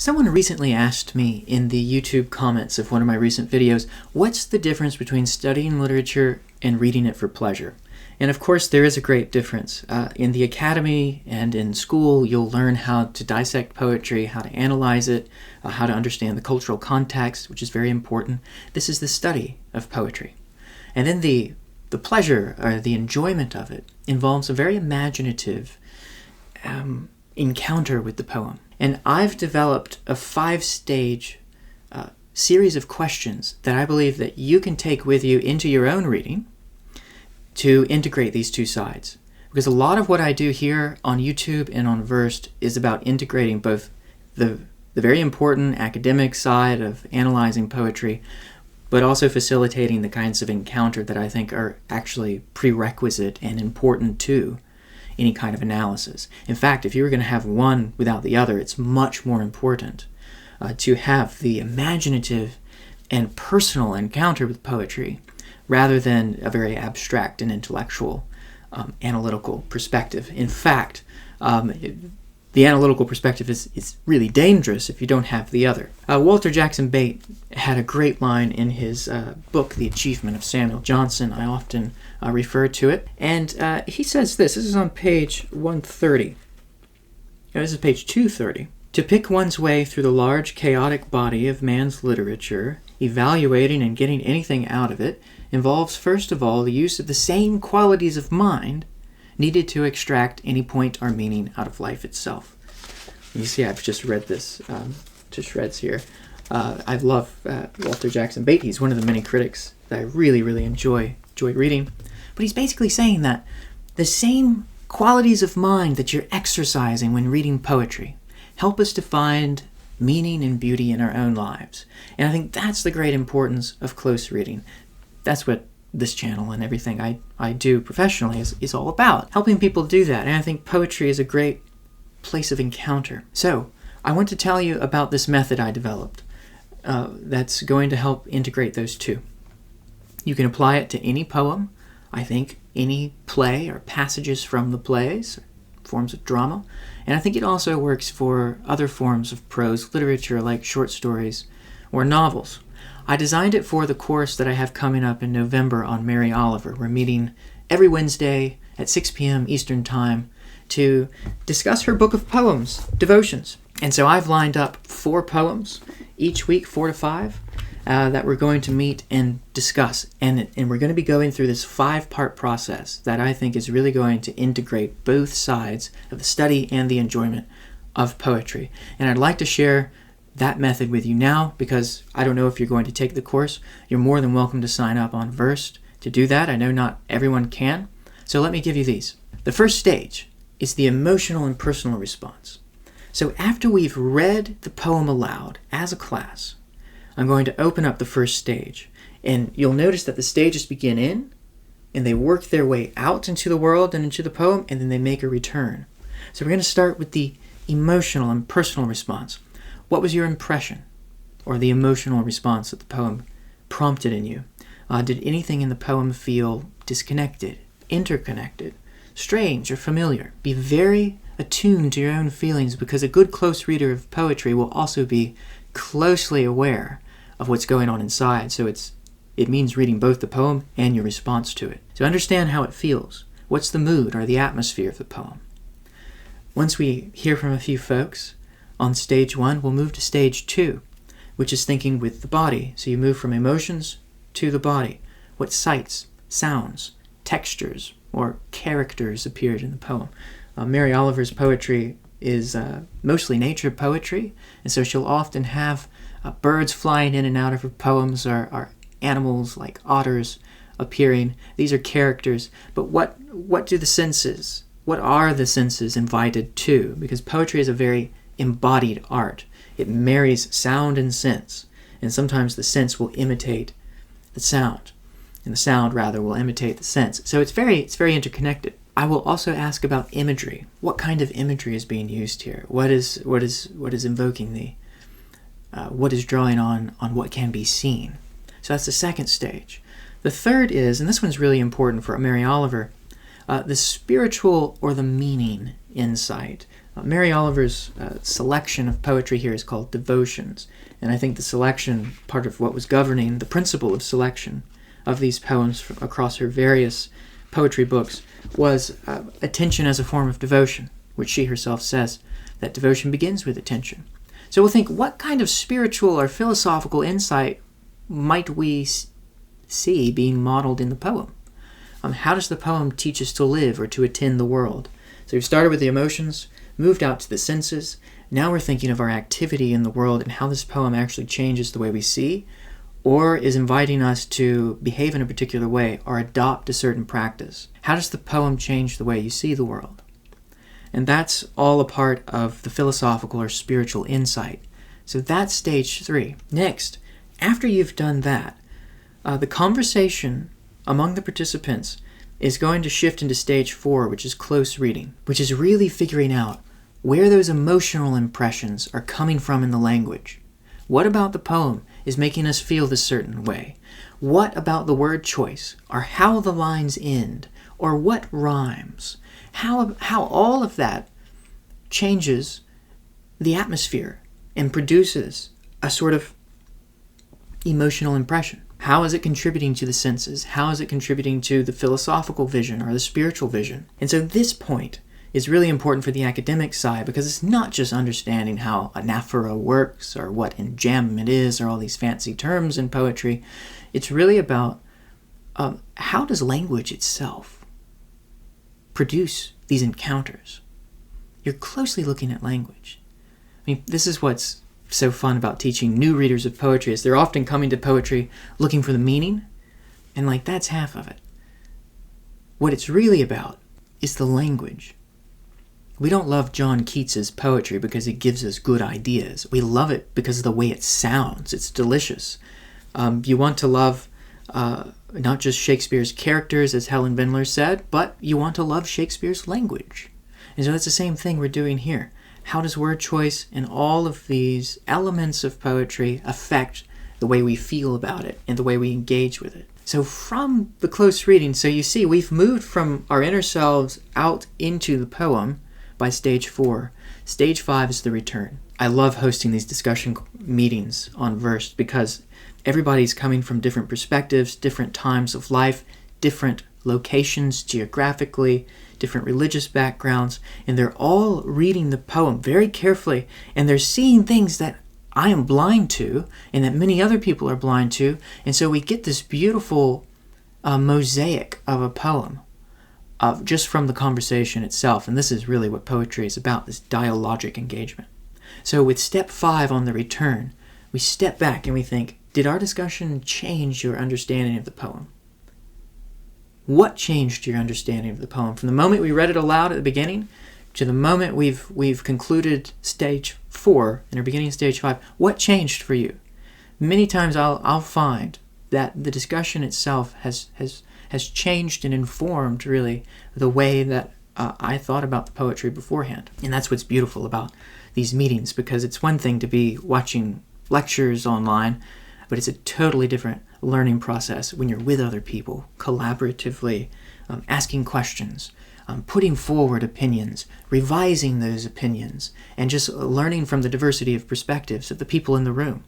Someone recently asked me in the YouTube comments of one of my recent videos, what's the difference between studying literature and reading it for pleasure? And of course, there is a great difference. In the academy and in school, you'll learn how to dissect poetry, how to analyze it, how to understand the cultural context, which is very important. This is the study of poetry. And then the pleasure or the enjoyment of it involves a very imaginative encounter with the poem. And I've developed a 5-stage series of questions that I believe that you can take with you into your own reading to integrate these two sides. Because a lot of what I do here on YouTube and on Versed is about integrating both the very important academic side of analyzing poetry, but also facilitating the kinds of encounter that I think are actually prerequisite and important to any kind of analysis. In fact, if you were going to have one without the other, it's much more important to have the imaginative and personal encounter with poetry rather than a very abstract and intellectual analytical perspective. In fact, the analytical perspective is really dangerous if you don't have the other. Walter Jackson Bate had a great line in his book, The Achievement of Samuel Johnson. I often refer to it. And he says this. This is on page 130. This is page 230. To pick one's way through the large, chaotic body of man's literature, evaluating and getting anything out of it, involves first of all the use of the same qualities of mind needed to extract any point or meaning out of life itself. You see, I've just read this to shreds here. I love Walter Jackson Bate. He's one of the many critics that I really, really enjoy reading. But he's basically saying that the same qualities of mind that you're exercising when reading poetry help us to find meaning and beauty in our own lives. And I think that's the great importance of close reading. That's what this channel and everything I do professionally is all about, helping people do that. And I think poetry is a great place of encounter. So I want to tell you about this method I developed that's going to help integrate those two. You can apply it to any poem, I think any play or passages from the plays, forms of drama, and I think it also works for other forms of prose literature like short stories or novels. I designed it for the course that I have coming up in November on Mary Oliver. We're meeting every Wednesday at 6 p.m. Eastern Time to discuss her book of poems, Devotions. And so I've lined up 4 poems each week, 4 to 5, that we're going to meet and discuss. And we're going to be going through this 5-part process that I think is really going to integrate both sides of the study and the enjoyment of poetry. And I'd like to share that method with you now, because I don't know if you're going to take the course. You're more than welcome to sign up on Versed to do that. I know not everyone can. So let me give you these. The first stage is the emotional and personal response. So after we've read the poem aloud as a class, I'm going to open up the first stage. And you'll notice that the stages begin in, and they work their way out into the world and into the poem, and then they make a return. So we're going to start with the emotional and personal response. What was your impression or the emotional response that the poem prompted in you? Did anything in the poem feel disconnected, interconnected, strange, or familiar? Be very attuned to your own feelings, because a good close reader of poetry will also be closely aware of what's going on inside. So it means reading both the poem and your response to it. So understand how it feels. What's the mood or the atmosphere of the poem? Once we hear from a few folks on stage 1, we'll move to stage 2, which is thinking with the body. So you move from emotions to the body. What sights, sounds, textures, or characters appeared in the poem? Mary Oliver's poetry is mostly nature poetry, and so she'll often have birds flying in and out of her poems, or animals like otters appearing. These are characters, but what do the senses, what are the senses invited to? Because poetry is a very embodied art. It marries sound and sense, and sometimes the sense will imitate the sound, and the sound rather will imitate the sense. So it's very interconnected. I will also ask about imagery. What kind of imagery is being used here? What is invoking the what is drawing on what can be seen? So that's the second stage. The third is, and this one's really important for Mary Oliver, the spiritual or the meaning insight. Mary Oliver's selection of poetry here is called Devotions, and I think the selection, part of what was governing the principle of selection of these poems across her various poetry books, was attention as a form of devotion, which she herself says that devotion begins with attention. So we'll think, what kind of spiritual or philosophical insight might we see being modeled in the poem? How does the poem teach us to live or to attend the world? So we've started with the emotions, moved out to the senses. Now we're thinking of our activity in the world and how this poem actually changes the way we see, or is inviting us to behave in a particular way or adopt a certain practice. How does the poem change the way you see the world? And that's all a part of the philosophical or spiritual insight. So that's stage 3. Next, after you've done that, the conversation among the participants is going to shift into stage 4, which is close reading, which is really figuring out where those emotional impressions are coming from in the language. What about the poem is making us feel this certain way? What about the word choice, or how the lines end, or what rhymes? How all of that changes the atmosphere and produces a sort of emotional impression. How is it contributing to the senses? How is it contributing to the philosophical vision or the spiritual vision? And so this point is really important for the academic side, because it's not just understanding how anaphora works or what enjambment is or all these fancy terms in poetry. It's really about how does language itself produce these encounters? You're closely looking at language. I mean, this is what's so fun about teaching new readers of poetry, is they're often coming to poetry looking for the meaning, and that's half of it. What it's really about is the language. We don't love John Keats's poetry because it gives us good ideas. We love it because of the way it sounds. It's delicious. You want to love not just Shakespeare's characters, as Helen Bendler said, but you want to love Shakespeare's language. And so that's the same thing we're doing here. How does word choice and all of these elements of poetry affect the way we feel about it and the way we engage with it? So from the close reading, so you see we've moved from our inner selves out into the poem by stage 4. Stage 5 is the return. I love hosting these discussion meetings on verse because everybody's coming from different perspectives, different times of life, different locations geographically, different religious backgrounds, and they're all reading the poem very carefully, and they're seeing things that I am blind to and that many other people are blind to, and so we get this beautiful mosaic of a poem just from the conversation itself. And this is really what poetry is about, this dialogic engagement. So with step 5 on the return, we step back and we think, did our discussion change your understanding of the poem? What changed your understanding of the poem? From the moment we read it aloud at the beginning to the moment we've concluded stage 4 and are beginning stage 5, what changed for you? Many times I'll find that the discussion itself has changed and informed really the way that I thought about the poetry beforehand. And that's what's beautiful about these meetings, because it's one thing to be watching lectures online, but it's a totally different learning process when you're with other people, collaboratively, asking questions, putting forward opinions, revising those opinions, and just learning from the diversity of perspectives of the people in the room.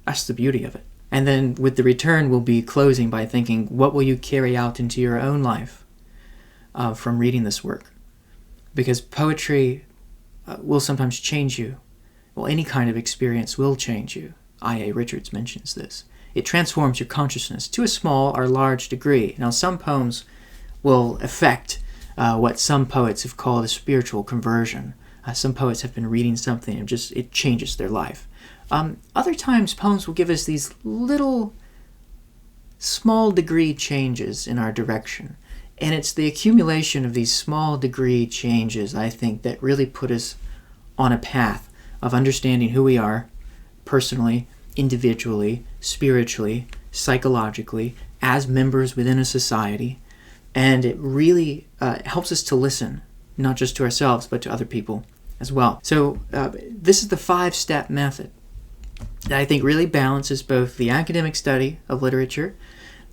That's the beauty of it. And then with the return, we'll be closing by thinking, what will you carry out into your own life from reading this work? Because poetry will sometimes change you. Well, any kind of experience will change you. I.A. Richards mentions this. It transforms your consciousness to a small or large degree. Now, some poems will affect what some poets have called a spiritual conversion. Some poets have been reading something and it changes their life. Other times, poems will give us these little small degree changes in our direction. And it's the accumulation of these small degree changes, I think, that really put us on a path of understanding who we are personally, individually, spiritually, psychologically, as members within a society. And it really helps us to listen, not just to ourselves, but to other people as well. So this is the 5-step method that I think really balances both the academic study of literature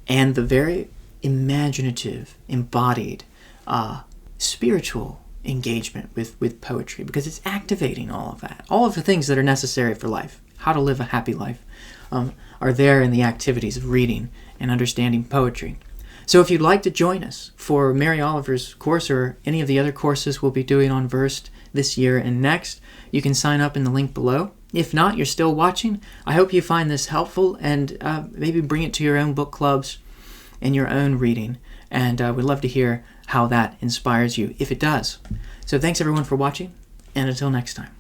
and the very imaginative, embodied, spiritual engagement with poetry, because it's activating all of that. All of the things that are necessary for life, how to live a happy life, are there in the activities of reading and understanding poetry. So if you'd like to join us for Mary Oliver's course or any of the other courses we'll be doing on Versed this year and next, you can sign up in the link below. If not, you're still watching. I hope you find this helpful and maybe bring it to your own book clubs and your own reading. And we'd love to hear how that inspires you, if it does. So thanks everyone for watching, and until next time.